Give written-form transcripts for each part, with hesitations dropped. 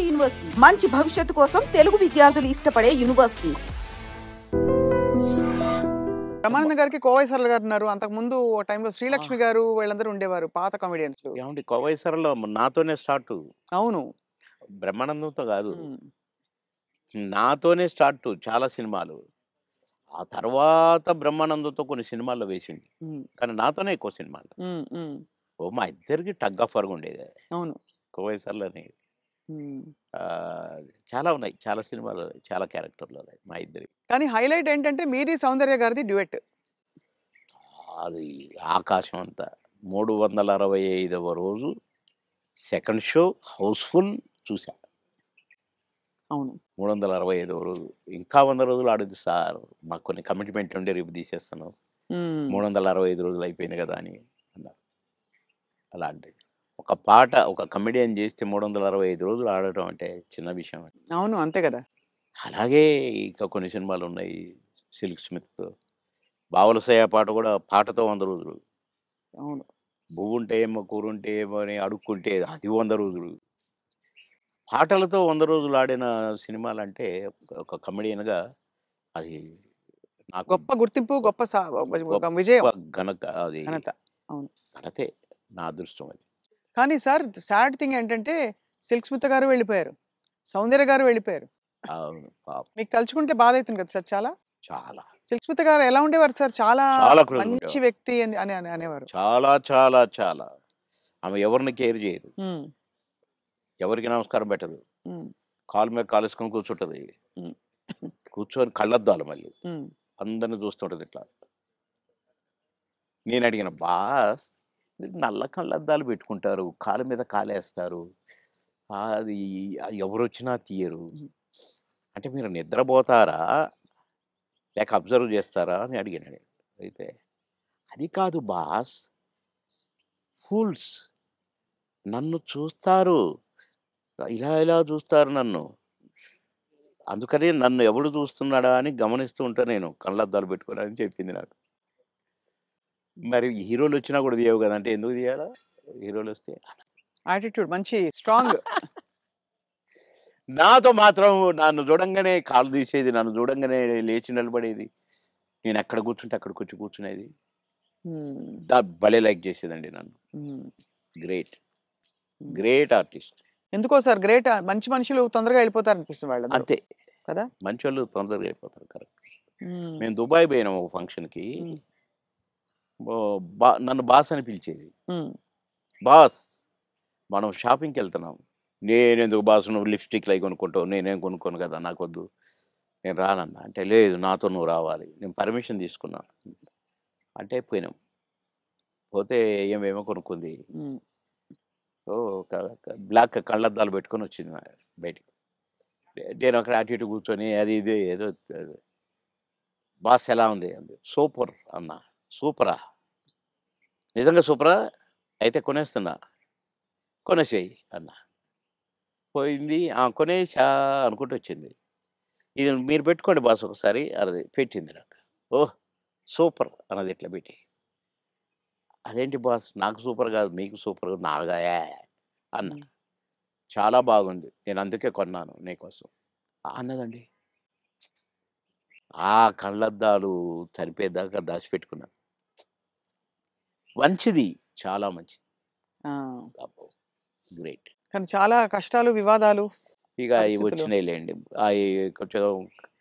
University మంచి భవిష్యత్తు కోసం తెలుగు విద్యార్థులు ఇష్టపడే యూనివర్సిటీ. బ్రహ్మానంద గారికి కోవై సరళ గారు ఉన్నారు. అంతకు ముందు ఓ టైంలో శ్రీలక్ష్మి గారు వీళ్ళందరూ ఉండేవారు పాత కామెడియన్స్. ఏమండి కోవై సరళ నాతోనే స్టార్ట్. అవును. బ్రహ్మానందంతో కాదు, ఉమ్, నాతోనే స్టార్ట్ చాలా సినిమాలు. ఆ తర్వాత బ్రహ్మానందంతో కొన్ని సినిమాల్లో వేసింది, ఉమ్, కానీ నాతోనే ఎక్కువ సినిమాలు. ఉమ్, ఉమ్, ఓ మా ఇద్దరికి టగ్ ఆఫ్ వార్ ఉండేది అవును. కోవై సరళని. ఉమ్. ఆ, చాలా ఉన్నాయి, చాలా సినిమాలు, చాలా క్యారెక్టర్లు ఉన్నాయి మా ఇద్దరి. కానీ హైలైట్ ఏంటంటే మీరీ సౌందర్య గారిది డ్యూయట్. అది ఆకాశం అంతా 365వ రోజు సెకండ్ షో హౌస్ఫుల్ చూసా. అవును. 365వ రోజు ఇంకా 100 రోజులు ఆడుద్ది సార్, మాకు కొన్ని కమిట్మెంట్ ఉండే రేపు తీసేస్తాను, ఉమ్, 365 రోజులు అయిపోయింది కదా అని అన్నారు. అలాంటిది ఒక పాట ఒక కమెడియన్ చేస్తే 365 రోజులు ఆడటం అంటే చిన్న విషయం. అవును, అంతే కదా. అలాగే ఇంకా కొన్ని సినిమాలు ఉన్నాయి సిల్క్ స్మిత్తో. బావలసయ్య పాట కూడా పాటతో 100 రోజులు. అవును. పువ్వుంటే ఏమో కూరుంటే ఏమో అని అడుక్కుంటే అది 100 రోజులు. పాటలతో 100 రోజులు ఆడిన సినిమాలంటే ఒక కమెడియన్‌గా అది నాకు గొప్ప గుర్తింపు, గొప్ప గొప్ప గొప్ప విజయం, అది ఘనత. అవును. ఘనతే. నా అదృష్టం అది. కానీ సార్ సాడ్ థింగ్ ఏంటంటే సిల్క్ స్మిత గారు వెళ్ళిపోయారు, సౌందర్య గారు వెళ్ళిపోయారు. అవును. పాపం. మీకు తలుచుకుంటే బాధ అవుతుంది కదా సార్ చాలా. చాలా. సిల్క్ స్మిత గారు ఎలా ఉండేవారు సార్? చాలా చాలా క్లోజ్‌గా మంచి ఉండేవారు. వ్యక్తి అని అని అని అనేవారు. చాలా, చాలా, చాలా. ఆమె ఎవరిని కేర్ చేయదు. ఉమ్, ఎవరికీ నమస్కారం పెట్టదు. ఉమ్, కాలు మీద కాలేసుకొని కూర్చుంటది. ఉమ్, కూర్చొని కళ్ళద్దాలు మళ్ళీ. ఉమ్, అందరిని చూస్తుంటది ఇట్లా. నేనడిగిన, "బాస్ మీరు నల్ల కళ్ళద్దాలు పెట్టుకుంటారు. కాలు మీద కాలేస్తారు. అది ఎవరొచ్చినా తీయరు. ఉమ్. అంటే మీరు నిద్రపోతారా? లేక అబ్జర్వ్ చేస్తారా?" అని అడిగాను నేను. అయితే, "అది కాదు బాస్, ఫూల్స్ నన్ను చూస్తారు. ఇలా ఇలా చూస్తారు నన్ను. అందుకని నన్ను ఎవడు చూస్తున్నాడా అని గమనిస్తూ ఉంటా నేను కళ్ళద్దాలు పెట్టుకొని" అని చెప్పింది నాకు. మరి హీరోలొచ్చినా కూడా తీయవు కదా! అంటే ఎందుకు తీయాలా? హీరోలొస్తే? యాటిట్యూడ్ మంచి స్ట్రాంగ్. నాతో మాత్రం నన్ను చూడంగానే కాళ్ళు తీసేది. నన్ను చూడంగానే లేచి నిలబడేది. నేనెక్కడ కూర్చుంటే అక్కడికొచ్చి కూర్చునేది. భలే లైక్ చేసేదండి నన్ను. గ్రేట్. Great artist. ఎందుకో సార్ గ్రేట్. మంచి మనుషులు తొందరగా వెళ్ళిపోతారు అనిపిస్తుంది వాళ్ళందరూ అంతే. కదా. మంచోళ్ళు తొందరగా అయిపోతారు. కరెక్ట్. ఉమ్, మేము దుబాయ్ పోయినాం ఒక ఫంక్షన్‌కి. ఉమ్, నన్ను బాస్ అని పిలిచేది. ఉమ్, బాస్ మనం షాపింగ్‌కెళ్తున్నాం. నేనెందుకు బాస్ నువ్వు లిప్‌స్టిక్‌లు అయి కొనుక్కుంటావు. నేనేం కొనుక్కోను కదా! నాకొద్దు. నేను రానన్నా. అంటే లేదు నాతో నువ్వు రావాలి. నేను పర్మిషన్ తీసుకున్నా. అంటే పోయినాం. పోతే ఏమేమో కొనుక్కుంది. ఉమ్, సో, బ్లాక్ కళ్ళద్దాలు పెట్టుకొని వచ్చింది బయటికి. నేను అక్కడ అటు ఇటు కూర్చొని అది ఇది ఏదో బాస్ ఎలా ఉంది అంది. సూపర్ అన్నా. సూపరా? నిజంగా సూపరా? అయితే కొనేస్తున్నా. కొనేసేయి అన్నా. పోయింది. ఆ! కొనేసా అనుకుంటూ వచ్చింది. ఇది మీరు పెట్టుకోండి బాస్ ఒకసారి అన్నది. పెట్టింది నాకు. ఓహ్! సూపర్ అన్నది ఇట్లా పెట్టి. అదేంటి బాస్ నాకు సూపర్ కాదు మీకు సూపర్ నాగా అన్నా. ఉమ్. చాలా బాగుంది. నేను అందుకే కొన్నాను నీకోసం అన్నదండి. ఆ కళ్ళద్దాలు చనిపోయేదాకా దాచిపెట్టుకున్నాను. మంచిది. చాలా మంచిది. ఆ, అబ్బో! గ్రేట్. కానీ చాలా కష్టాలు, వివాదాలు, ఇక ఇవి పరిస్థితులు. వచ్చినాయిలెండి. అయి కొంచెం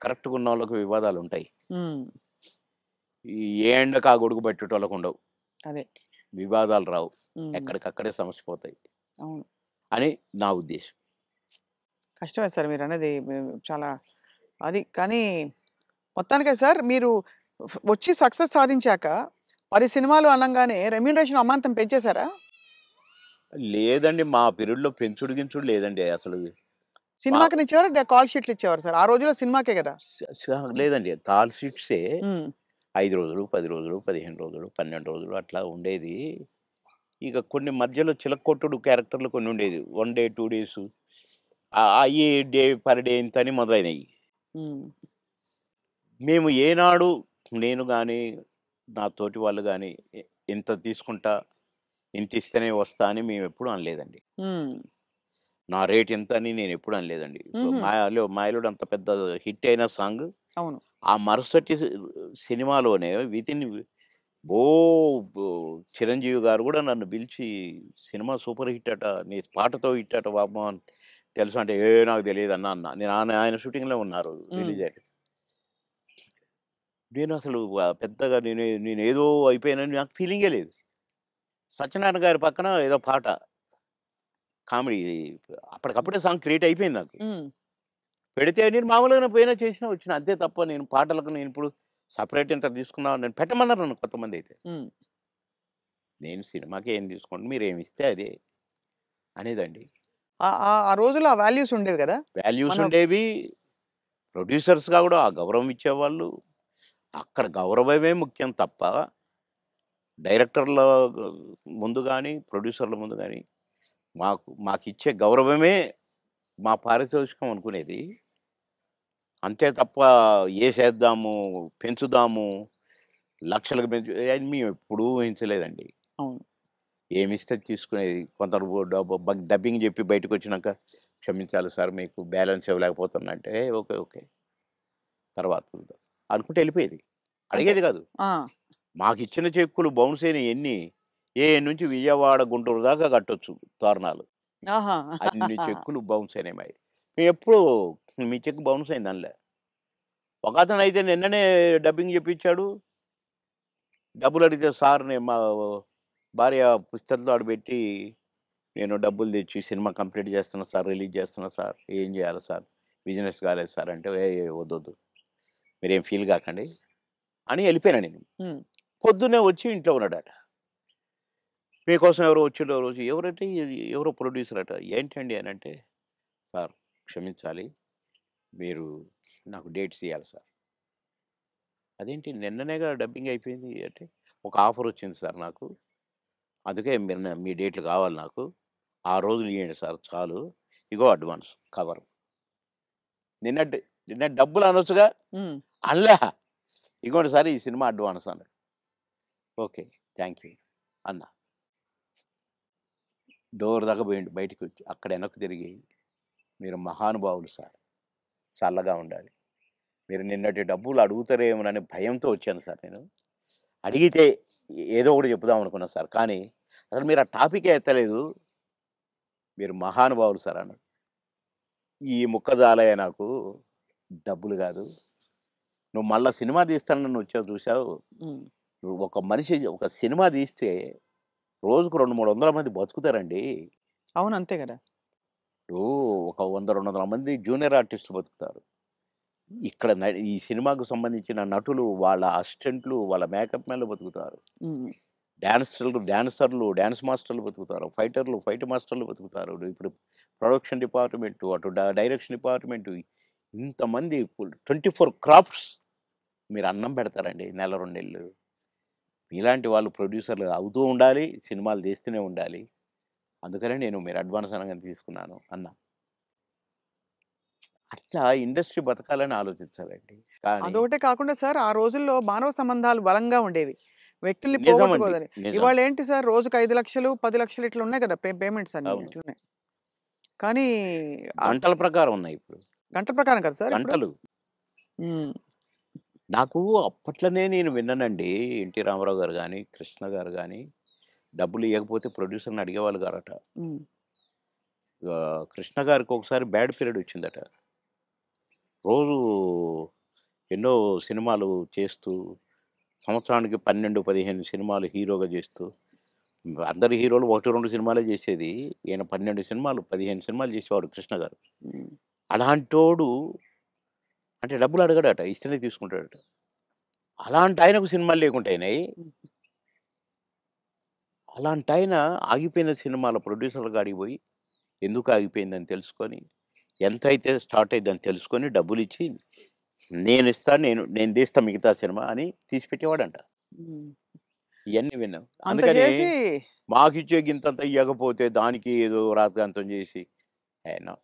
కరెక్ట్‌గా ఉన్నోళ్ళకి వివాదాలుంటాయి. ఉమ్, ఈ ఏ ఎండకు ఆ గొడుగు పట్టేటోళ్ళకు ఉండవు. అదే. వివాదాలు రావు. ఉమ్, ఎక్కడికక్కడే సమస్య పోతాయి అవును. అని నా ఉద్దేశం. కష్టమే సార్ మీరు అనేది. చాలా అది. కానీ మొత్తానికే సార్ మీరు వచ్చి సక్సెస్ సాధించాక 10 సినిమాలు అనంగానే రెమ్యూనరేషన్ అమాంతం పెంచేశారా? లేదండి. మా పీరియడ్‌లో పెంచుడు గించుడు లేదండి అసలు. మా సినిమాకి ఇచ్చేవారా? కాల్ షీట్లు ఇచ్చేవారు సార్? ఆ రోజుల్లో సినిమాకే కదా. లేదండి. కాల్ షీట్సే ఉమ్, 5 రోజులు, 10 రోజులు, 15 రోజులు, 12 రోజులు అట్లా ఉండేది. ఇక కొన్ని మధ్యలో చిలక్కొట్టుడు క్యారెక్టర్‌లు కొన్ని ఉండేది. 1 డే, 2 డేసు అయ్యి డే పర్ డే ఇంతని మొదలైనయి. ఉమ్, మేము ఏనాడు నేను గాని, నా తోటి వాళ్ళు గాని ఇంత తీసుకుంటా, ఇంతిస్తేనే వస్తా అని మేమెప్పుడు అనలేదండి. ఉమ్, నా రేట్ ఎంత అని నేను ఎప్పుడు అనలేదండి. ఇప్పుడు హుహు. మాయలోడు అంత పెద్ద హిట్ అయిన సాంగ్ అవును. ఆ మరుసటి సినిమాలోనే వితిన్ ఓ బో చిరంజీవి గారు గూడా నన్ను పిలిచి, "సినిమా సూపర్ హిట్ అట. నీ పాటతో హిట్ అట బాబు" అని తెలుసా అంటే, నాకు తెలీదన్నా" అన్నా. నేను ఆయన షూటింగ్‌లో ఉన్నారు. హ్మ్. రిలీజ్ అయ్యాక. నేనసలు పెద్దగా నేనేదో అయిపోయానని నాకు ఫీలింగే లేదు. సత్యనారాయణ గారి పక్కన ఏదో పాట కామెడీ అప్పటికప్పుడే సాంగ్ క్రియేట్ అయిపోయింది నాకు. హ్మ్. పెడితే నేను మామూలుగానే పోయినా చేసినా వచ్చిన. అంతే తప్ప నేను పాటలకు నేనిప్పుడు సెపరేట్ ఇంత తీసుకున్నా నేను పెట్టమన్నారు నన్ను కొంతమందైతే. హ్మ్. నేను సినిమాకి ఏం తీసుకోండి మీరేమిస్తే అదే అనేదండి. ఆ రోజుల్లో ఆ వాల్యూస్ ఉండేవి గదా! వాల్యూస్ మన ఉండేవి. ప్రొడ్యూసర్స్‌గా గూడా ఆ గౌరవం ఇచ్చేవాళ్ళు. అక్కడ గౌరవమే ముఖ్యం తప్ప డైరెక్టర్ల ముందు గాని, ప్రొడ్యూసర్ల ముందు గాని మాకిచ్చే గౌరవమే మా పారితోషికం అనుకునేది. అంతే తప్ప ఏసేద్దాము, పెంచుదాము, లక్షలకు పెంచు అని మేమెప్పుడూ ఊహించలేదండి. అవును. ఏమిస్తే తీసుకునేది. కొందరు డబ్బింగ్ జెప్పి బయటకొచ్చినాక, "క్షమించాలి సార్ మీకు బ్యాలెన్స్ ఇవ్వలేకపోతున్నా" అంటే, ఓకే. ఓకే. తర్వాత చూద్దాం అనుకుంటే ఎళ్ళిపోయేది. అంటే అడిగేది గాదు. ఆ! మాకిచ్చిన చెక్కులు బౌన్స్ అయినయి ఎన్ని, నుంచి విజయవాడ, గుంటూరు దాకా కట్టొచ్చు తోరణాలు. ఆహా! అన్ని చెక్కులు బౌన్స్ అయినాయి మాయి. మేమెప్పుడు మీ చెక్ బౌన్స్ అయిందనలే. ఒకతనయితే నిన్ననే డబ్బింగ్ జెప్పించాడు. డబ్బులడిగితే సార్ నేను మా భార్య పుస్తకం ఆడబెట్టి, "నేను డబ్బులు తెచ్చి సినిమా కంప్లీట్ చేస్తున్నా సార్, రిలీజ్ చేస్తున్నా సార్. ఏం చేయాలి సార్? బిజినెస్ కాలేదు సార్" అంటే, వద్దొద్దు. మీరేం ఫీల్ కాకండి" అని ఎళ్ళిపోయాను నేను. హ్మ్. పొద్దున్నే వచ్చి ఇంట్లో ఉన్నాడట. "మీకోసం ఎవరో వచ్చిండ్రు ఆ రోజు." ఎవరంటే ఎవరో ప్రొడ్యూసర్ అట. "ఏంటండి" అనంటే, "సార్ క్షమించాలి. మీరు నాకు డేట్స్ ఇయ్యాలి సార్." "అదేంటి నిన్ననేగా డబ్బింగ్ అయిపోయింది" అంటే, "ఒక ఆఫర్ వచ్చింది సార్ నాకు. అందుకే మీరు మీ డేట్లు కావాలి నాకు. ఆ రోజులు ఇయ్యండి సార్ చాలు. ఇగో అడ్వాన్స్ కవరు." నిన్నటి నిన్న డబ్బులు అనొచ్చుగా? హ్మ్. అనలే. "ఇగోండి సార్ ఈ సినిమా అడ్వాన్స్" అన్నాడు. ఓకే. థాంక్ యూ అన్నా. డోర్ దాకా పోయిండు బయటికొచ్చి. అక్కడ వెనక్కి తిరిగి, "మీరు మహానుభావులు సార్. చల్లగా ఉండాలి. మీరు నిన్నటి డబ్బులు అడుగుతారేమోననే భయంతో వచ్చాను సార్ నేను. అడిగితే ఏదో ఒకటి చెప్పుదాం అనుకున్నా సార్. కానీ అసలు మీరు ఆ టాపికే ఎత్తలేదు. మీరు మహానుభావులు సార్" అన్నాడు. ఈ ముక్క చాలయ్య నాకు. డబ్బులు గాదు. నువ్వు మళ్ళా సినిమా తీస్తానని వచ్చావు చూసావు. హ్మ్. నువ్వు ఒక మనిషి ఒక సినిమా తీస్తే రోజుకు 200, 300 మంది బతుకుతారండి. అవును. అంతే గదా! ఇప్పుడు ఒక 100, 200 మంది జూనియర్ ఆర్టిస్టులు బతుకుతారు. ఇక్కడ ఈ సినిమాకు సంబంధించిన నటులు, వాళ్ళ అసిస్టెంట్లు, వాళ్ళ మేకప్ మ్యాన్‌లు బతుకుతారు. హ్మ్. డాన్సర్లు, డాన్స్ మాస్టర్‌లు బతుకుతారు. ఫైటర్లు, ఫైట్ మాస్టర్‌లు బతుకుతారు. ఇప్పుడు ప్రొడక్షన్ డిపార్ట్‌మెంటు, అటు డైరెక్షన్ డిపార్ట్‌మెంటు ఇంతమంది 24 క్రాఫ్ట్స్ మీరు అన్నం పెడతారండి నెల, 2 నెలలు. మీలాంటి వాళ్ళు ప్రొడ్యూసర్‌లు అవుతూ ఉండాలి. సినిమాలు తీస్తూనే ఉండాలి. అందుకనే నేను మీరు అడ్వాన్స్ అనంగానే తీసుకున్నాను అన్నా. అట్లా ఇండస్ట్రీ బతకాలని ఆలోచించాలండి. కానీ అదొకటే కాకుండా సార్ ఆ రోజుల్లో మానవ సంబంధాలు బలంగా ఉండేవి. వ్యక్తుల్ని నిజమండి. పోగొట్టుకోదని. నిజం. ఇవాళేంటి సార్ రోజుకి 5,00,000, 10,00,000 ఇట్లా ఉన్నాయి గదా! పేమెంట్స్ అన్నీ అవును. ఇట్లున్నాయి. కానీ ఆహ్, గంటల ప్రకారం ఉన్నాయి ఇప్పుడు. గంటల ప్రకారం కదా సార్ ఇప్పుడు? గంటలు. హ్మ్. నాకు అప్పట్లోనే నేను విన్నానండి. 'ఎన్టీ రామారావు' గారు గాని, 'కృష్ణ' గారు గాని డబ్బులు ఇయ్యకపోతే ప్రొడ్యూసర్‌ని అడిగేవాళ్ళు గారట. హ్మ్. 'కృష్ణ' గారికి ఒకసారి బ్యాడ్ పీరియడ్ వచ్చిందట. రోజు ఎన్నో సినిమాలు చేస్తూ, సంవత్సరానికి 12, 15 సినిమాలు హీరోగా చేస్తూ, అందరు హీరోలు 1, 2 సినిమాలే చేసేది. ఈయన 12 సినిమాలు, 15 సినిమాలు చేసేవాడు 'కృష్ణ' గారు. హ్మ్. అలాంటోడు అంటే డబ్బులు అడగడట. ఇస్తేనే తీసుకుంటాడట. అలాంటాయనకు సినిమాలు లేకుండా అయినాయి. హ్మ్. అలాంటాయన ఆగిపోయిన సినిమాల ప్రొడ్యూసర్‌ల కాడికి పోయి, ఎందుకు ఆగిపోయిందని తెలుసుకొని, ఎంతైతే స్టార్ట్ అయ్యిద్దని తెలుసుకొని డబ్బులిచ్చి, నేనిస్తాను నేను తీస్తా మిగతా సినిమా అని తీసి పెట్టేవాడంట. హ్మ్. ఇయన్నీ విన్నాం. అంత అందుకని జేసి మాకిచ్చే గింతంత ఇయ్యకపోతే దానికి ఏదో రాద్ధాంతం చేసి, నో.